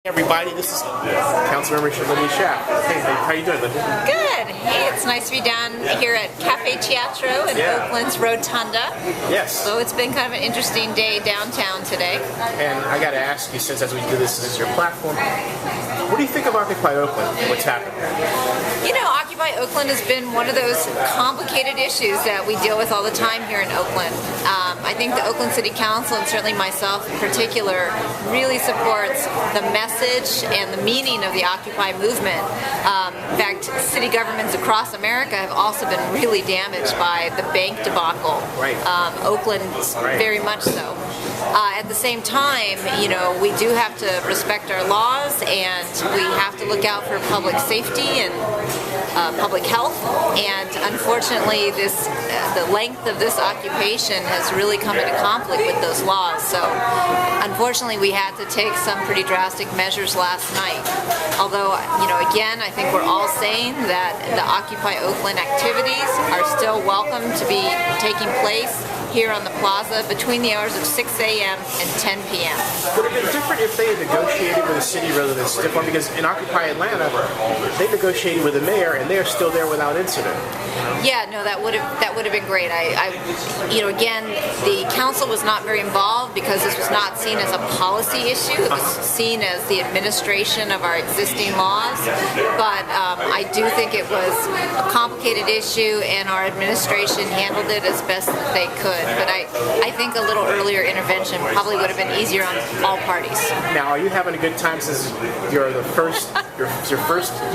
Everybody, this is Councilmember Libby Schaaf. Hey, how you doing, Libby? Good. Hey, it's nice to be down here at Cafe Teatro in Oakland's Rotunda. Yes. So it's been kind of an interesting day downtown today. And I got to ask you, since as we do this is your platform, what do you think of Occupy Oakland and what's happened there? You know, Occupy Oakland has been one of those complicated issues that we deal with all the time here in Oakland. I think the Oakland City Council, and certainly myself in particular, really supports the message and the meaning of the Occupy movement. In fact, city governments across America have also been really damaged by the bank debacle. Right. Oakland, very much so. At the same time, you know, we do have to respect our laws, and we have to look out for public safety and public health. And unfortunately, the length of this occupation has really come into conflict with those laws. So, unfortunately, we had to take some pretty drastic measures last night. Although, you know, again, I think we're all saying that the Occupy Oakland activities are still welcome to be taking place here on the plaza between the hours of 6 a.m. and 10 p.m. Would it have been different if they had negotiated with the city rather than stiff one? Because in Occupy Atlanta, they negotiated with the mayor, and they're still there without incident. Yeah, no, that would have been great. You know, again, the council was not very involved because this was not seen as a policy issue. It was seen as the administration of our existing laws. But I do think it was a complicated issue, and our administration handled it as best that they could. But I think a little earlier intervention probably would have been easier on all parties. Now, are you having a good time since you're your first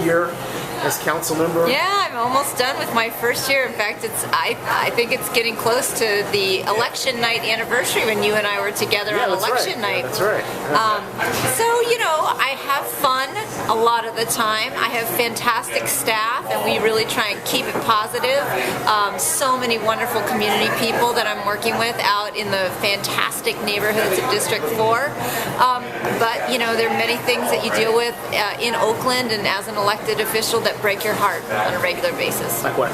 year as council member? Yeah, I'm almost done with my first year. In fact, I think it's getting close to the election night anniversary when you and I were together on election night. Yeah, that's right. So, you know, I have fun a lot of the time. I have fantastic staff, and we really try and keep it positive. So many wonderful community people that I'm working with out in the fantastic neighborhoods of District 4. But, you know, there are many things that you deal with in Oakland and as an elected official that break your heart on a regular basis. Like what?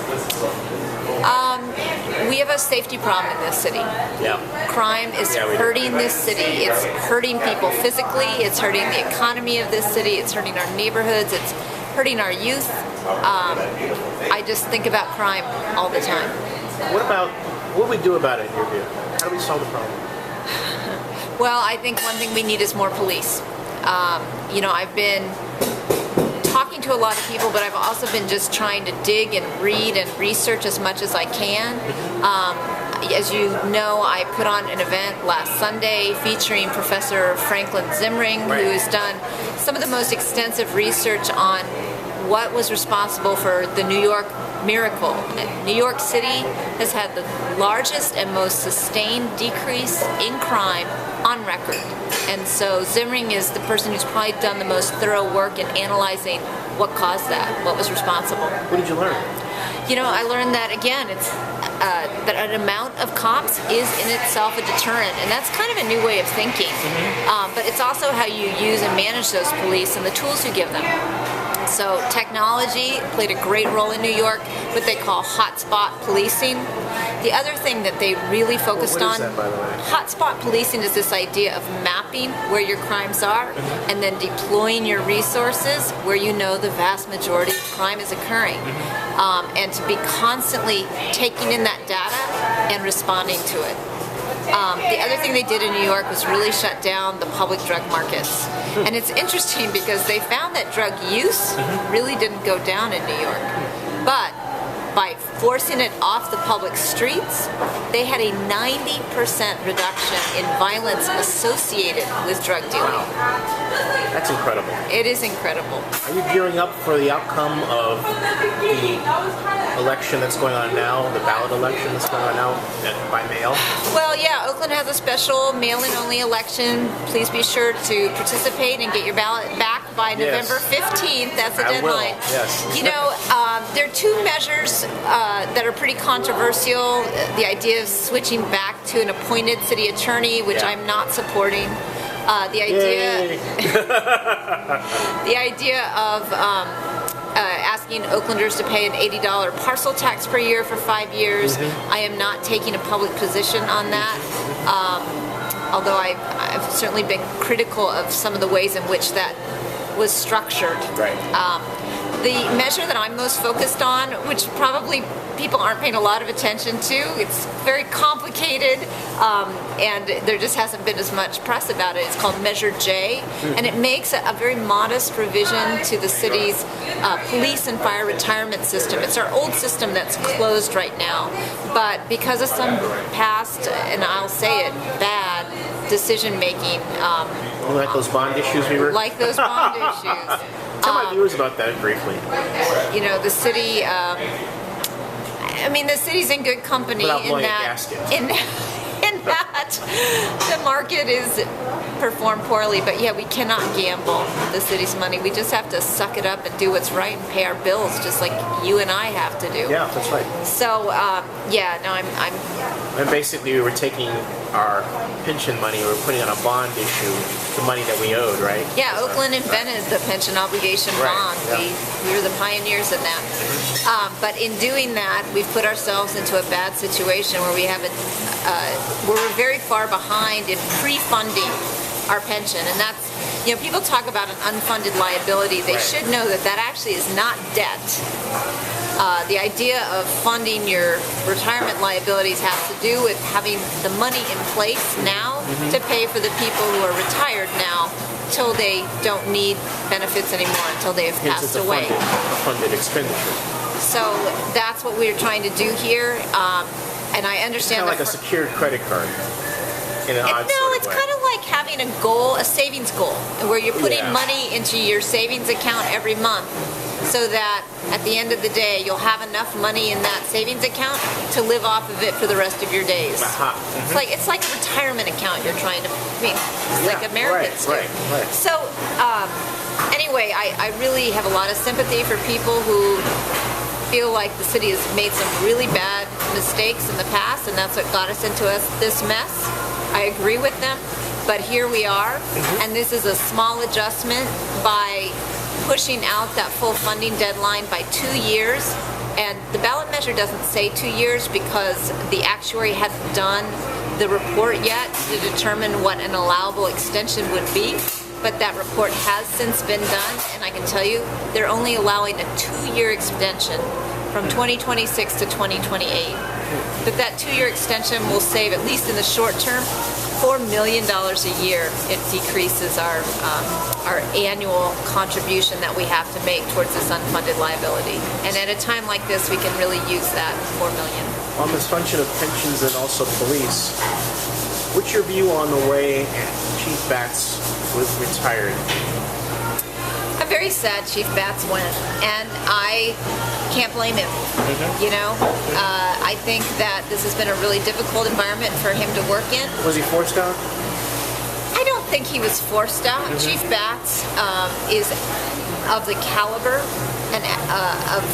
We have a safety problem in this city. Yeah. Crime is hurting this city. It's hurting people physically. It's hurting the economy of this city. It's hurting our neighborhoods. It's hurting our youth. I just think about crime all the time. What do we do about it in your view? How do we solve the problem? Well, I think one thing we need is more police. You know, I've been talking to a lot of people, but I've also been just trying to dig and read and research as much as I can. As you know, I put on an event last Sunday featuring Professor Franklin Zimring, who has done some of the most extensive research on what was responsible for the New York miracle. New York City has had the largest and most sustained decrease in crime on record. And so Zimring is the person who's probably done the most thorough work in analyzing what caused that, what was responsible. What did you learn? You know, I learned that, again, it's that an amount of cops is in itself a deterrent, and that's kind of a new way of thinking. But it's also how you use and manage those police and the tools you give them. So technology played a great role in New York, what they call hotspot policing. The other thing that they really focused on, that, by the way? Hotspot policing is this idea of mapping where your crimes are and then deploying your resources where you know the vast majority of crime is occurring. And to be constantly taking in that data and responding to it. The other thing they did in New York was really shut down the public drug markets. And it's interesting because they found that drug use really didn't go down in New York. But by forcing it off the public streets, they had a 90% reduction in violence associated with drug dealing. That's incredible. It is incredible. Are you gearing up for the outcome of the election that's going on now, the ballot election that's going on now by mail? Well, yeah, Oakland has a special mail-in only election. Please be sure to participate and get your ballot back by November 15th. That's the deadline. I will. Yes. You know, there are two measures that are pretty controversial. The idea of switching back to an appointed city attorney, which I'm not supporting. The idea of asking Oaklanders to pay an $80 parcel tax per year for 5 years. I am not taking a public position on that. although I've certainly been critical of some of the ways in which that was structured. Right. The measure that I'm most focused on, which probably people aren't paying a lot of attention to, it's very complicated, and there just hasn't been as much press about it. It's called Measure J, and it makes a very modest revision to the city's police and fire retirement system. It's our old system that's closed right now, but because of some past, and I'll say it, bad decision making. Like those bond issues we were? Like those bond issues. Tell my viewers about that briefly. You know, the city, the city's in good company Without in blowing a that, gasket. in that the market is performed poorly. But yeah, we cannot gamble the city's money. We just have to suck it up and do what's right and pay our bills, just like you and I have to do. Yeah, that's right. So And basically, we were taking our pension money, we were putting on a bond issue, the money that we owed, right? Yeah, Oakland invented the pension obligation bond. Yeah. We were the pioneers in that. But in doing that, we've put ourselves into a bad situation where we have we're very far behind in pre-funding our pension, and that's, people talk about an unfunded liability. They should know that that actually is not debt. The idea of funding your retirement liabilities has to do with having the money in place now to pay for the people who are retired now till they don't need benefits anymore, until they have passed away. A funded expenditure. So that's what we're trying to do here, and I understand. Kind of like a secured credit card. In an odd No, sort of it's way. kind of like having a goal, a savings goal, where you're putting money into your savings account every month, so that at the end of the day, you'll have enough money in that savings account to live off of it for the rest of your days. It's like a retirement account you're trying to make. It's like Americans do. Right. So anyway, I really have a lot of sympathy for people who feel like the city has made some really bad mistakes in the past, and that's what got us into this mess. I agree with them, but here we are, and this is a small adjustment by pushing out that full funding deadline by 2 years. And the ballot measure doesn't say 2 years because the actuary hasn't done the report yet to determine what an allowable extension would be. But that report has since been done, and I can tell you they're only allowing a 2-year extension from 2026 to 2028. But that 2-year extension will save, at least in the short term, $4 million a year. It decreases our annual contribution that we have to make towards this unfunded liability. And at a time like this, we can really use that $4 million. On this function of pensions and also police, what's your view on the way Chief Batts was retired? I'm very sad Chief Batts went, and I can't blame him. I think that this has been a really difficult environment for him to work in. Was he forced out? I don't think he was forced out. Chief Batts is of the caliber and of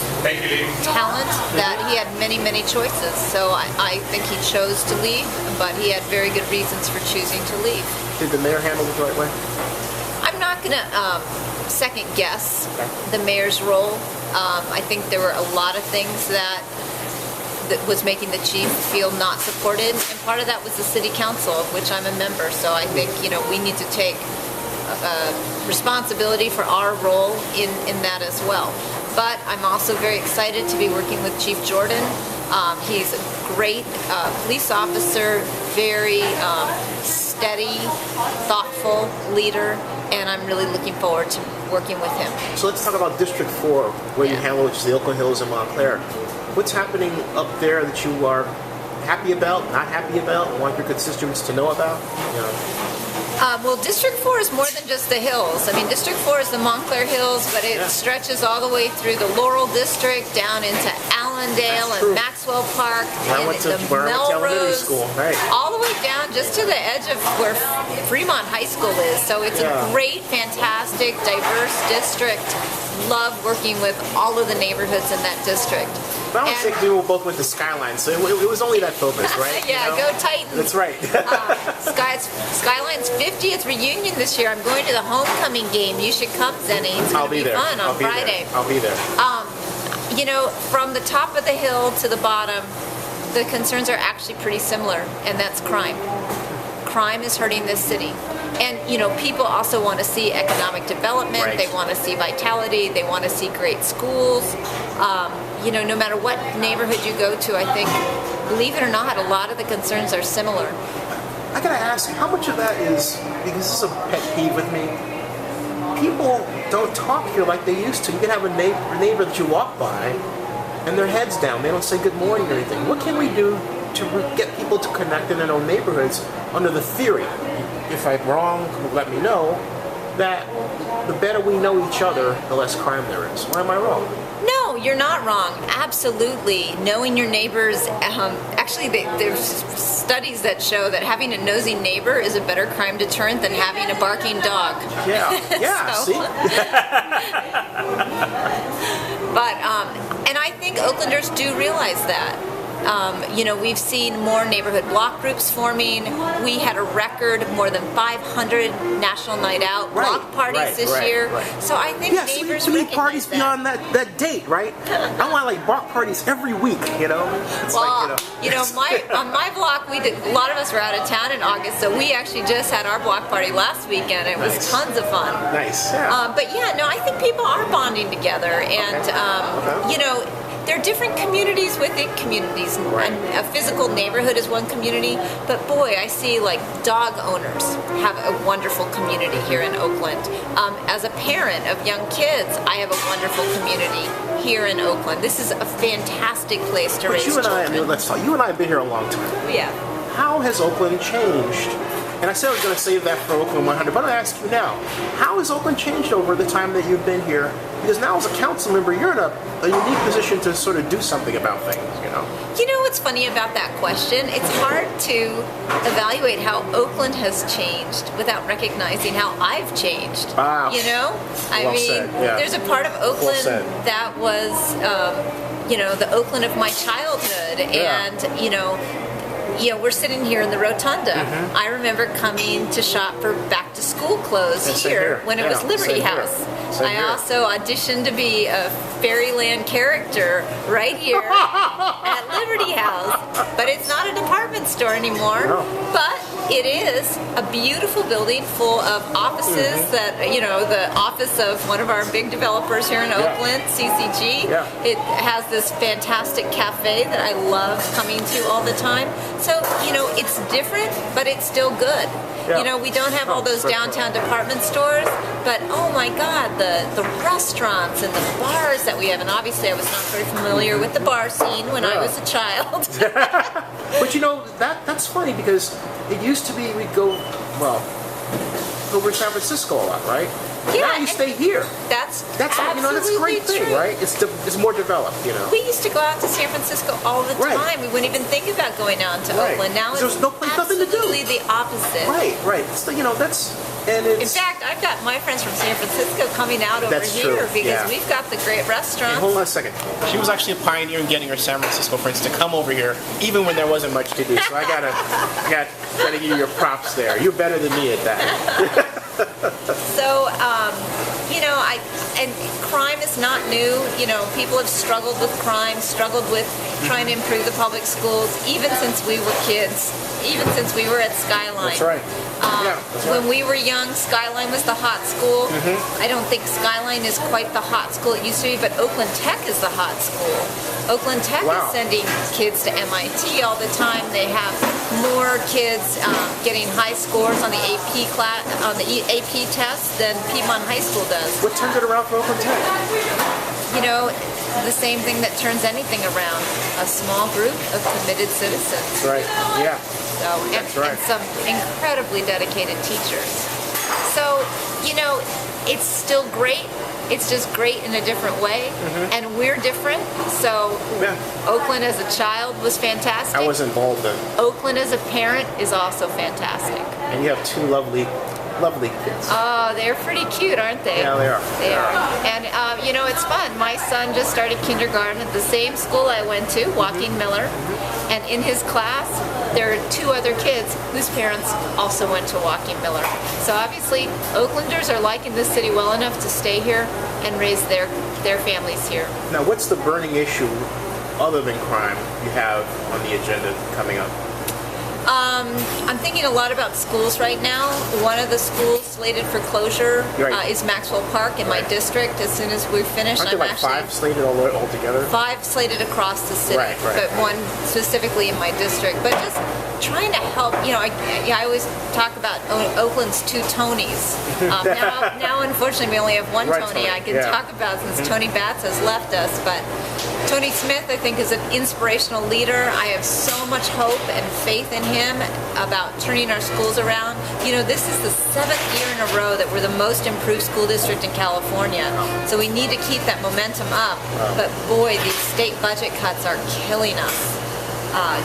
talent that he had many, many choices. So I think he chose to leave, but he had very good reasons for choosing to leave. Did the mayor handle it the right way? I'm not going to second guess the mayor's role. I think there were a lot of things that was making the chief feel not supported, and part of that was the city council, of which I'm a member. So I think we need to take responsibility for our role in that as well. But I'm also very excited to be working with Chief Jordan. He's a great police officer, very steady, thoughtful leader, and I'm really looking forward to working with him. So let's talk about District 4, where you handle, which is the Oakland Hills and Montclair. What's happening up there that you are happy about, not happy about, want your constituents to know about? Well, District 4 is more than just the hills. I mean, District 4 is the Montclair Hills, but it stretches all the way through the Laurel District, down into Allendale and Maxwell Park, I went to elementary school, right? All the way down just to the edge of where Fremont High School is. So it's a great, fantastic, diverse district. Love working with all of the neighborhoods in that district. But I don't think we both went to Skyline, so it was only that focus, right? Yeah, go Titans. That's right. Skyline's 50th reunion this year. I'm going to the homecoming game. You should come, Zennie. It's going to be fun on Friday. I'll be there. From the top of the hill to the bottom, the concerns are actually pretty similar, and that's crime. crime is hurting this city. And, people also want to see economic development. Right. They want to see vitality. They want to see great schools. No matter what neighborhood you go to, I think, believe it or not, a lot of the concerns are similar. I gotta ask, how much of that is, because this is a pet peeve with me, people don't talk here like they used to. You can have a neighbor that you walk by, and their head's down. They don't say good morning or anything. What can we do to get people to connect in their own neighborhoods under the theory, if I'm wrong, let me know, that the better we know each other, the less crime there is. Why am I wrong? No, you're not wrong. Absolutely. Knowing your neighbors, actually there's studies that show that having a nosy neighbor is a better crime deterrent than having a barking dog. Yeah, yeah, So- see? But, and I think Oaklanders do realize that. We've seen more neighborhood block groups forming. We had a record, more than 500 National Night Out block parties this year. Right. So I think Yeah, neighbors so we need recognize parties that. beyond that date, right? I want like block parties every week, It's Well, on my block, we did. A lot of us were out of town in August, so we actually just had our block party last weekend. It was Nice. tons of fun. Nice, yeah. But yeah, no, I think people are bonding together, and there are different communities within communities. Right. A physical neighborhood is one community, but boy, I see like dog owners have a wonderful community here in Oakland. As a parent of young kids, I have a wonderful community here in Oakland. This is a fantastic place to raise But you and children. let's talk. You and I have been here a long time. Yeah. How has Oakland changed? And I said I was going to save that for Oakland 100, but I'm going to ask you now. How has Oakland changed over the time that you've been here? Because now as a council member, you're in a unique position to sort of do something about things, You know what's funny about that question? It's hard to evaluate how Oakland has changed without recognizing how I've changed. Wow. I Well mean, said, yeah. there's a part of Oakland said. that was, the Oakland of my childhood, Yeah. and we're sitting here in the Rotunda. Mm-hmm. I remember coming to shop for back to school clothes Yeah, same here here. when it was Yeah, Liberty same here. House. Same I here. also auditioned to be a Fairyland character right here at Liberty House. But it's not a department store anymore. No. But it is a beautiful building full of offices that, the office of one of our big developers here in Oakland, CCG. Yeah. It has this fantastic cafe that I love coming to all the time. So, it's different, but it's still good. Yeah. We don't have all those so downtown department stores, but oh my God, the restaurants and the bars that we have. And obviously I was not very familiar with the bar scene when I was a child. But that's funny because it used to be we'd go over to San Francisco a lot, right? Yeah, Now you and stay here. That's That's absolutely that's a great thing, true. right? It's more developed, We used to go out to San Francisco all the Right. time. We wouldn't even think about going out to Right. Oakland. Now There's it's no place, nothing to do. absolutely the opposite. Right. So, that's and In it's. fact, I've got my friends from San Francisco coming out over That's here true, because yeah. we've got the great restaurants. Hold on a second. She was actually a pioneer in getting her San Francisco friends to come over here, even when there wasn't much to do. So I gotta give you your props there. You're better than me at that. So, and crime is not new. People have struggled with crime, struggled with trying to improve the public schools, even since we were kids, even since we were at Skyline. That's right. When we were young, Skyline was the hot school. Mm-hmm. I don't think Skyline is quite the hot school it used to be, but Oakland Tech is the hot school. Oakland Tech Wow. is sending kids to MIT all the time. They have more kids getting high scores on the AP test than Piedmont High School does. What turned it around for Oakland Tech? The same thing that turns anything around: a small group of committed citizens. Right. Yeah. So, That's right. and some incredibly dedicated teachers. So, it's still great. It's just great in a different way. And we're different. So, Yeah. Oakland as a child was fantastic. I was involved in. Oakland as a parent is also fantastic. And you have two lovely kids. Oh, they're pretty cute, aren't they? Yeah, they are. They are. And, it's fun. My son just started kindergarten at the same school I went to, Joaquin Miller. And in his class, there are two other kids whose parents also went to Joaquin Miller. So obviously, Oaklanders are liking this city well enough to stay here and raise their families here. Now, what's the burning issue other than crime you have on the agenda coming up? I'm thinking a lot about schools right now. One of the schools slated for closure is Maxwell Park in my district. As soon as we're finished, Aren't there like 5 slated all together? 5 slated across the city, but one specifically in my district. But just trying to help, I always talk about Oakland's 2 Tonys. Now, unfortunately, we only have one Tony I can talk about since Tony Batts has left us. But Tony Smith, I think, is an inspirational leader. I have so much hope and faith in him about turning our schools around. This is the 7th year in a row that we're the most improved school district in California. So we need to keep that momentum up. But boy, these state budget cuts are killing us. I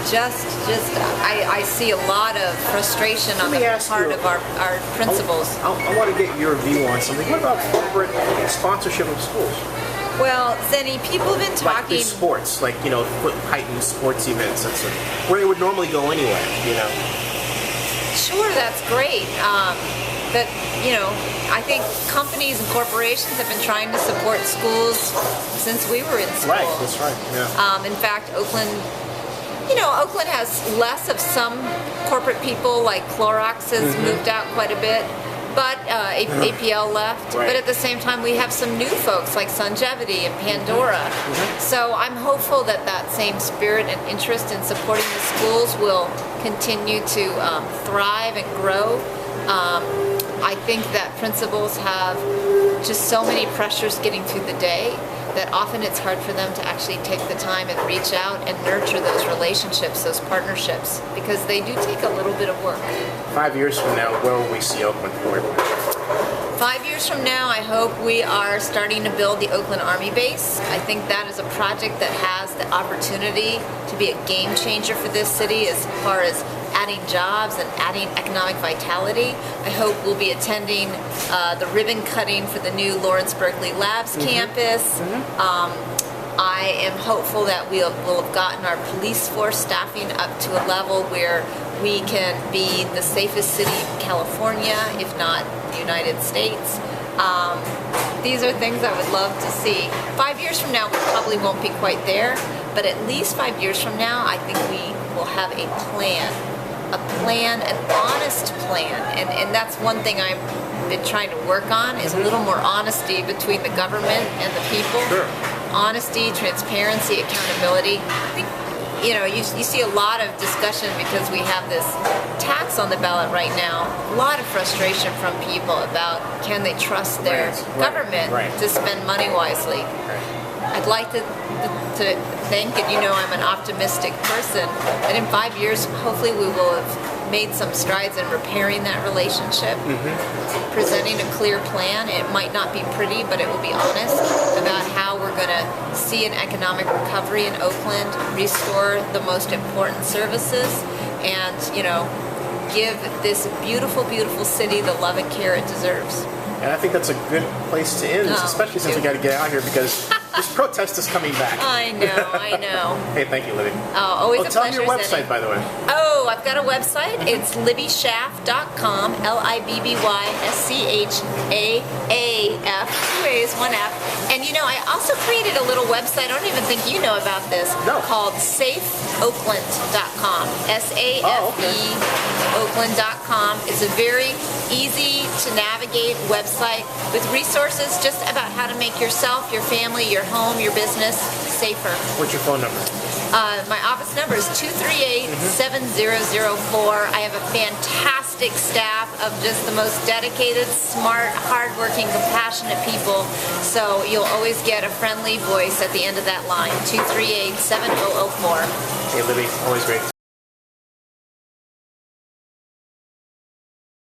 see a lot of frustration on the part of our principals. I want to get your view on something. What about corporate sponsorship of schools? Well, Zennie, people have been talking... Like sports, put heightened sports events, where they would normally go anyway, Sure, that's great. But, I think companies and corporations have been trying to support schools since we were in school. Right, that's right, yeah. In fact, Oakland has less of some corporate people, like Clorox has moved out quite a bit. But APL left. But at the same time, we have some new folks like Sungevity and Pandora. So I'm hopeful that that same spirit and interest in supporting the schools will continue to thrive and grow. I think that principals have just so many pressures getting through the day that often it's hard for them to actually take the time and reach out and nurture those relationships, those partnerships, because they do take a little bit of work. 5 years from now, where will we see Oakland for? 5 years from now, I hope we are starting to build the Oakland Army Base. I think that is a project that has the opportunity to be a game changer for this city as far as adding jobs and adding economic vitality. I hope we'll be attending the ribbon cutting for the new Lawrence Berkeley Labs campus. I am hopeful that we'll have gotten our police force staffing up to a level where we can be the safest city in California, if not the United States. These are things I would love to see. 5 years from now, we probably won't be quite there, but at least 5 years from now, I think we will have a plan, an honest plan. And that's one thing I've been trying to work on, is a little more honesty between the government and the people. Sure. Honesty, transparency, accountability. I think, you see a lot of discussion because we have this tax on the ballot right now. A lot of frustration from people about can they trust their government to spend money wisely. I'd like to think, and I'm an optimistic person, that in 5 years, hopefully we will have made some strides in repairing that relationship, presenting a clear plan. It might not be pretty, but it will be honest about how we're going to see an economic recovery in Oakland, restore the most important services, and, give this beautiful, beautiful city the love and care it deserves. And I think that's a good place to end, especially since we got to get out here because this protest is coming back. I know. Hey, thank you, Libby. Oh, always a tell pleasure. me your website, by the way. Oh, I've got a website. It's libbyschaaf.com, LIBBYSCHAAF, 2 A's, 1 F. And I also created a little website, I don't even think you know about this, called safeoakland.com, SAFE Oakland.com. It's a very easy to navigate website with resources just about how to make yourself, your family, your home, your business safer. What's your phone number? My office number is 238-7004. I have a fantastic staff of just the most dedicated, smart, hardworking, compassionate people. So you'll always get a friendly voice at the end of that line, 238-7004. Hey, Libby, always great to